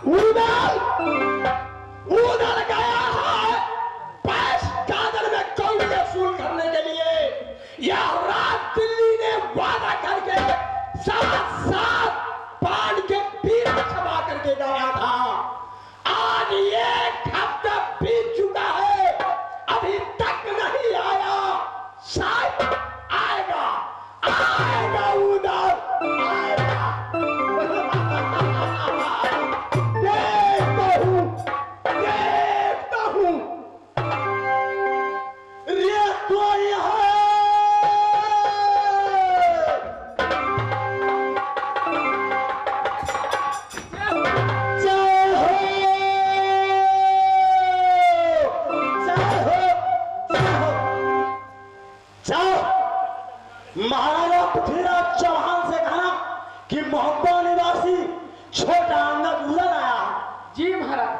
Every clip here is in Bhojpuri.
उदल उदल गया है पैस गादर में कौड़ी वसूल करने के लिए। यह रात दिल्ली ने वादा करके साथ साथ पान के पीर छपा करके गया था। आज एक हफ्ता बीत चुका है, अभी तक नहीं आया। शायद आएगा आएगा उदल आएगा। देखता हूँ रे तो यहाँ महाराजा पृथ्वीराज चौहान से कहना कि मोहब्बा निवासी छोटा अंगद उदल आया। जी महाराज।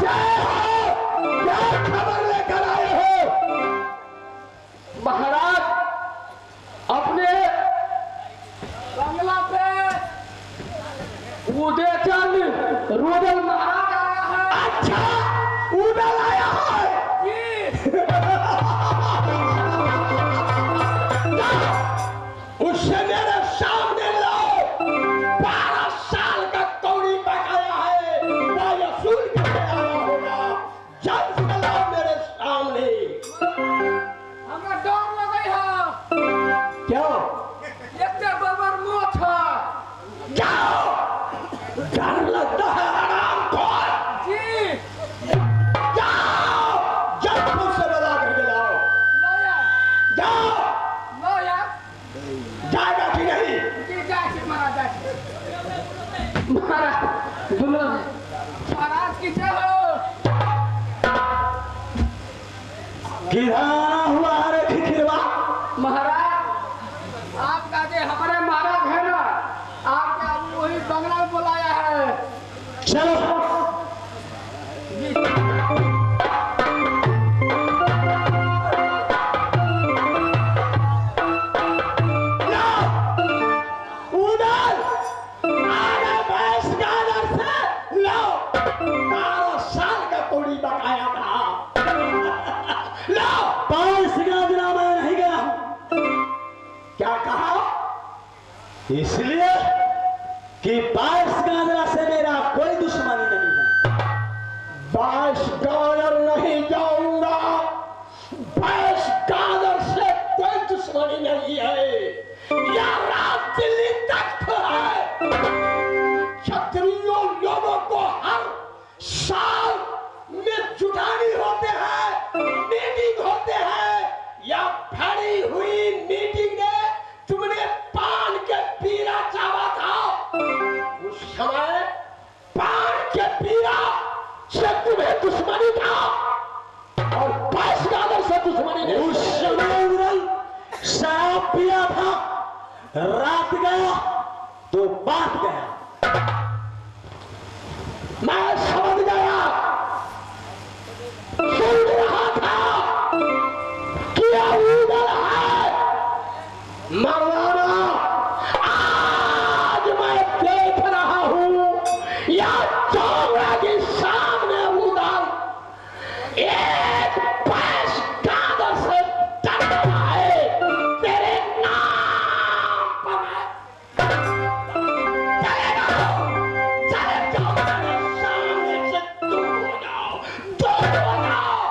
जय हो, क्या खबर लेकर आए हो? महाराज अपने बंगला पे उदय चंद रुदल महाराज आया है। अच्छा उदल आया है जी। उससे मेरे सामने लाओ। 12 साल का कौड़ी बकाया है, वह वसूल करके आया होगा। जल्द से लाओ मेरे सामने। हमरा डर लगे है। क्यों? इतने बबर मोछ है। जाओ, डर लगता है हरामखोर। जी। जाओ, जल्द मुझसे बता करके लाओ। लाया। जाओ। लाया। जाएगा कि नहीं? जी जाए महाराज। महाराज दुल्हन महाराज की जय हो। किराना हुआ रे खिखिरवा। महाराज आपका जो हमारे महाराज है ना, आपका वही बंगला में बुलाया है। चलो उदल आगे भैंस गादर से लाओ। 12 साल का कौड़ी बकाया था। लाओ। 22 गादरा मैं नहीं गया हूं। क्या कहा? इसलिए कि 22 गादरा से मेरा कोई दुश्मनी नहीं है। 22 गादर नहीं जाऊंगा। 22 गादर से कोई दुश्मनी नहीं है। यह रात दिल्ली तक है। क्षत्रियों लोगों को हर साल में जुटानी होते हैं, मीटिंग होते हैं। यह भरी हुई मीटिंग में तुमने पान के पीरा चावा था। उस समय पान के पीरा से तुम्हें दुश्मनी था और 22 गादर से दुश्मनी नहीं। उस समय उदल शराब पिया था, रात गया तो बात गया। मैं समझ गया, सुन रहा था कि उदल है मरवाना। आज मैं देख रहा हूं या चौरा के सामने उदल एक 22 गादर से डर रहा है। तेरे नाम पर चले जाओ मेरे सामने से दूर हो जाओ, दूर हो जाओ।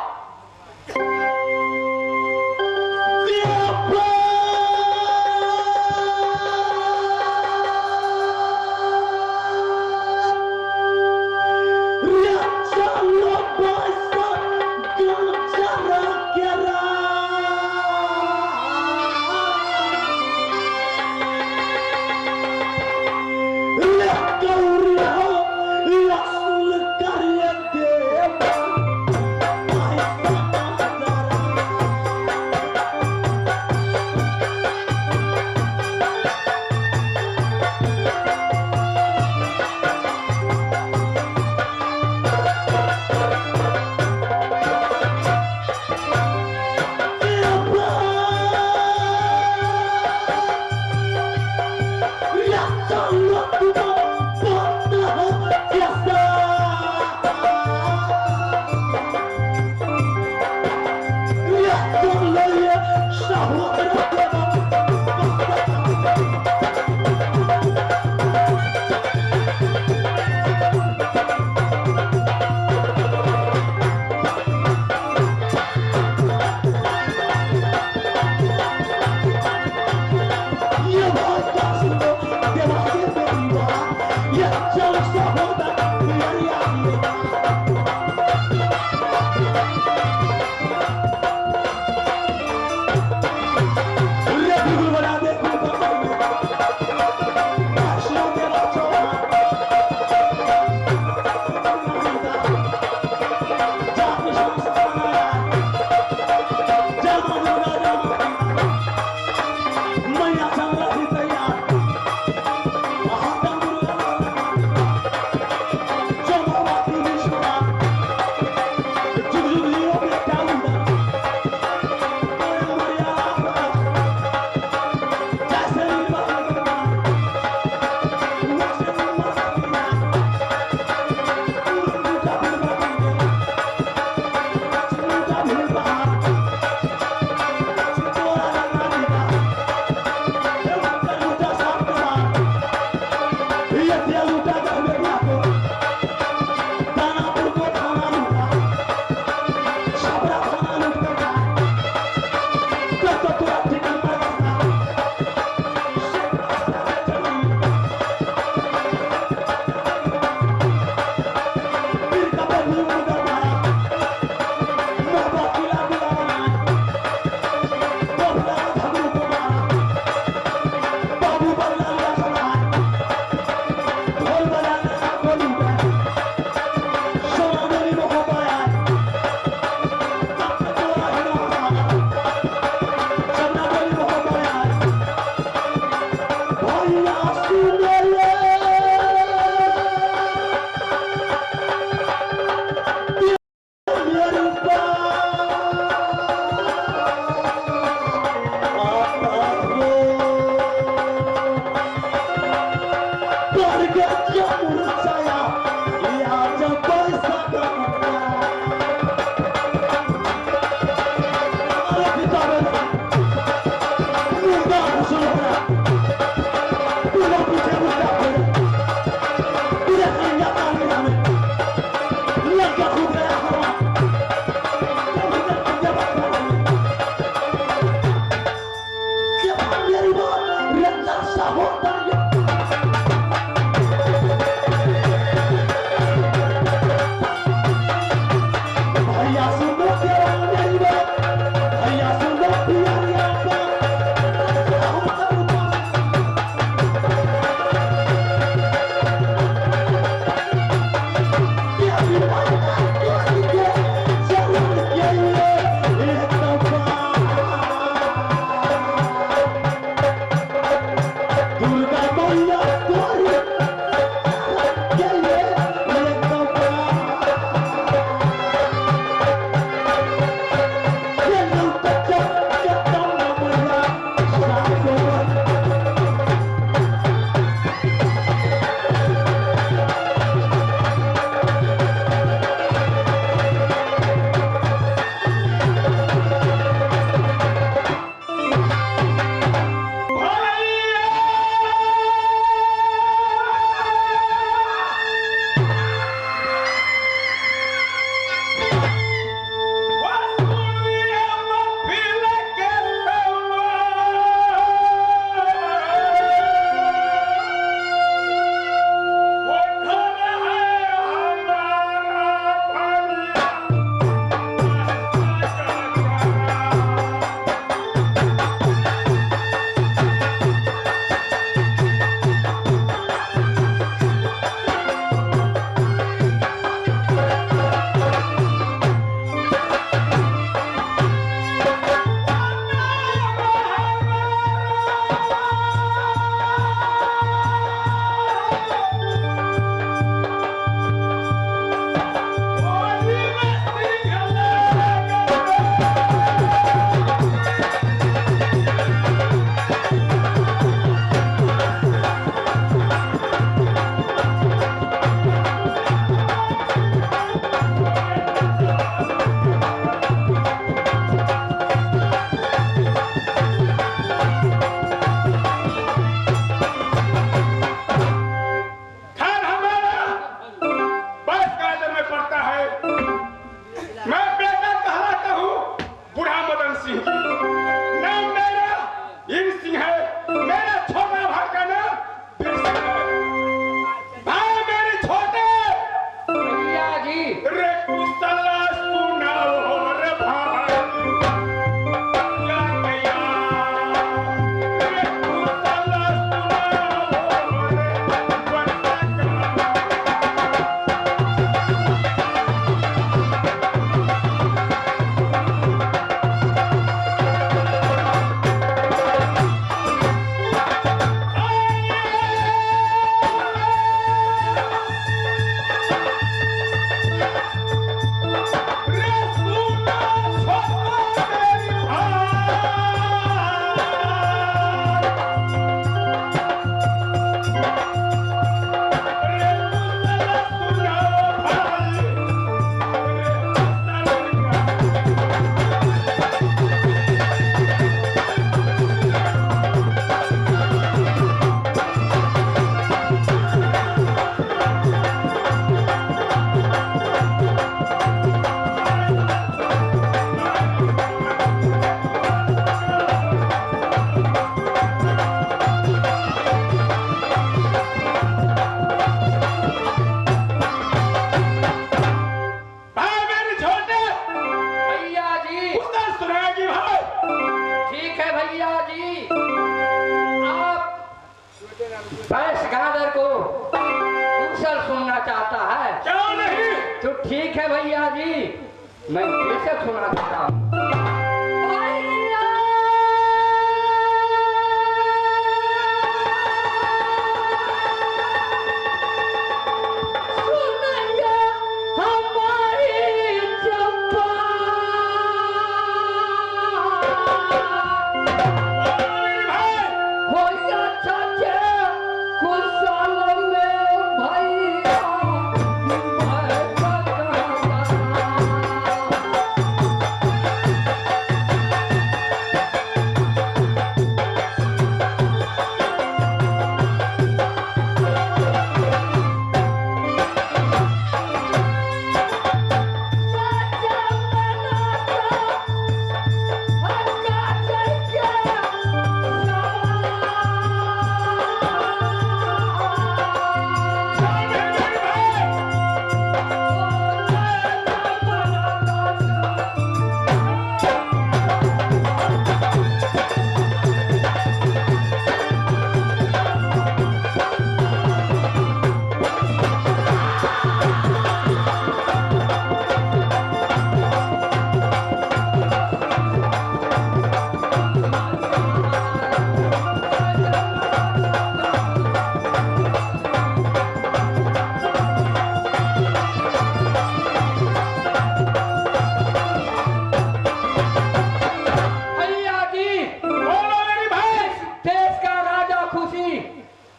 सहोदर भैया सुनो तेरा नहीं भैया सुनो पिया का ठीक है भैया जी, मैं कैसे सुना सकता हूँ।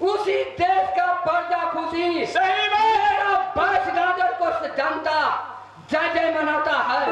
उसी देश का प्रजा खुशी सही में मेरा 22 गाजर को जनता जय जय मनाता है।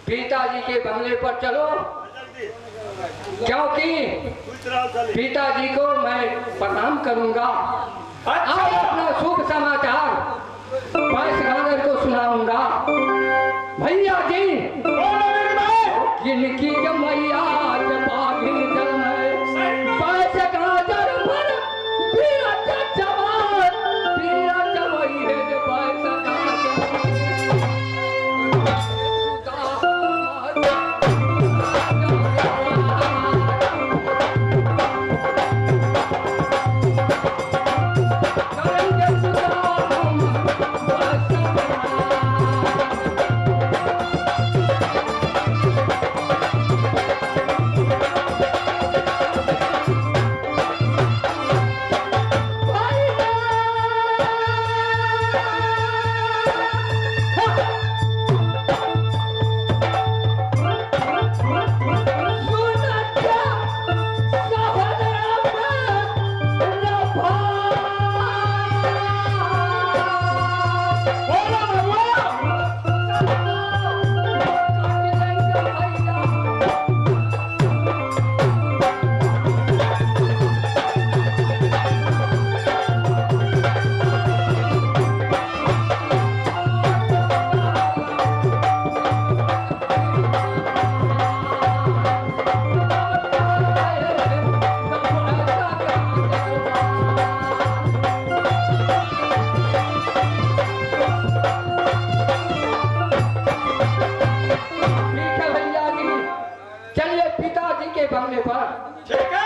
पिताजी के बंगले पर चलो, क्योंकि पिताजी को मैं प्रणाम करूंगा। आज अपना शुभ समाचार 22 गाजर को सुनाऊंगा। भैया जी किनकी मैया बागिन जल है 22 गाजर पर ठीक है